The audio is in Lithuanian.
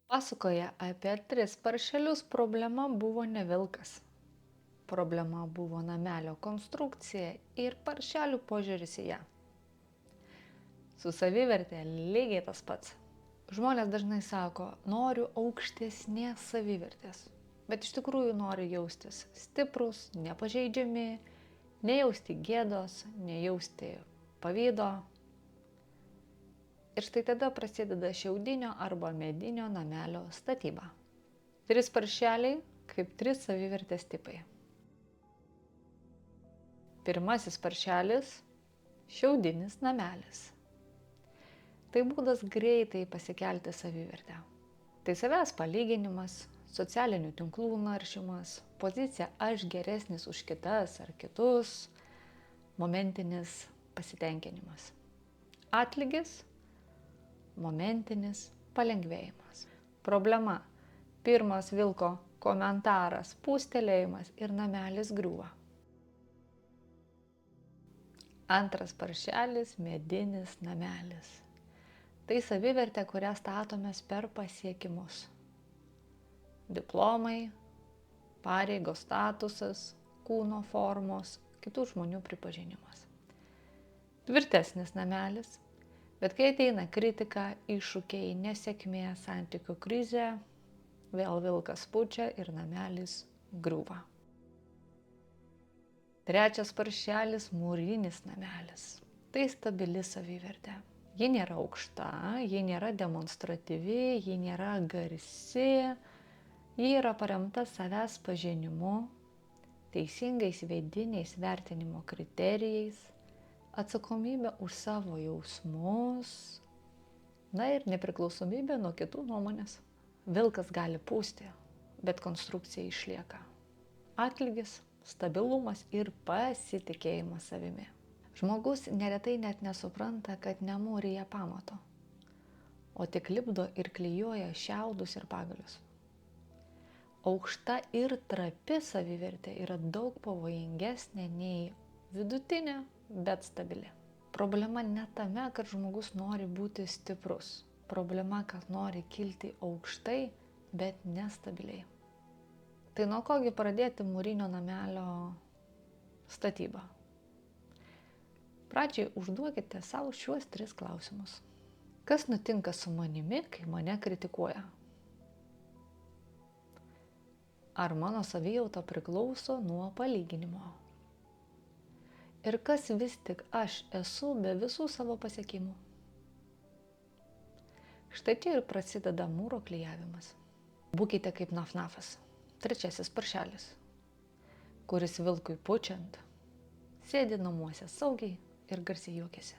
Pasakoje apie 3 paršelius problema buvo ne vilkas. Problema buvo namelio konstrukcija ir paršelių požiūris į ją. Su savivertė lygiai tas pats. Žmonės dažnai sako, noriu aukštesnės savivertės, bet iš tikrųjų nori jaustis stiprus, nepažeidžiami, nejausti gėdos, nejausti pavydo. Ir štai tada prasideda šiaudinio arba medinio namelio statyba. 3 paršeliai kaip 3 savivertės tipai. Pirmasis paršelis – šiaudinis namelis. Tai būdas greitai pasikelti savivertę. Tai savęs palyginimas, socialinių tinklų naršymas, pozicija aš geresnis už kitas ar kitus, momentinis pasitenkinimas. Atlygis – momentinis palengvėjimas. Problema – pirmas vilko komentaras, pūstelėjimas ir namelis griūva. Antras paršelis – medinis namelis. Tai savivertė, kurią statomės per pasiekimus. Diplomai, pareigos statusas, kūno formos, kitų žmonių pripažinimas. Tvirtesnis namelis, bet kai ateina kritika, iššūkiai, nesėkmė, santykių krizė, vėl vilkas pučia ir namelis griūva. Trečias paršelis – mūrinis namelis. Tai stabili savivertė. Ji nėra aukšta, ji nėra demonstratyvi, ji nėra garsi, ji yra paremta savęs pažinimu, teisingais vidiniais vertinimo kriterijais, atsakomybė už savo jausmus, ir nepriklausomybė nuo kitų nuomonės. Vilkas gali pūsti, bet konstrukcija išlieka. Atlygis – stabilumas ir pasitikėjimas savimi. Žmogus neretai net nesupranta, kad nemūrija pamato, o tik lipdo ir klijuoja šiaudus ir pagalius. Aukšta ir trapi savivertė yra daug pavojingesnė nei vidutinė, bet stabili. Problema ne tame, kad žmogus nori būti stiprus. Problema, kad nori kilti aukštai, bet nestabiliai. Tai nuo kogi pradėti mūrinio namelio statybą? Pradžiai užduokite savo šiuos 3 klausimus. Kas nutinka su manimi, kai mane kritikuoja? Ar mano savijauta priklauso nuo palyginimo? Ir kas vis tik aš esu be visų savo pasiekimų? Štai čia ir prasideda mūro klijavimas. Būkite kaip Nafnafas. 3 paršelis, kuris vilkui pučiant sėdi namuose saugiai ir garsiai juokiasi.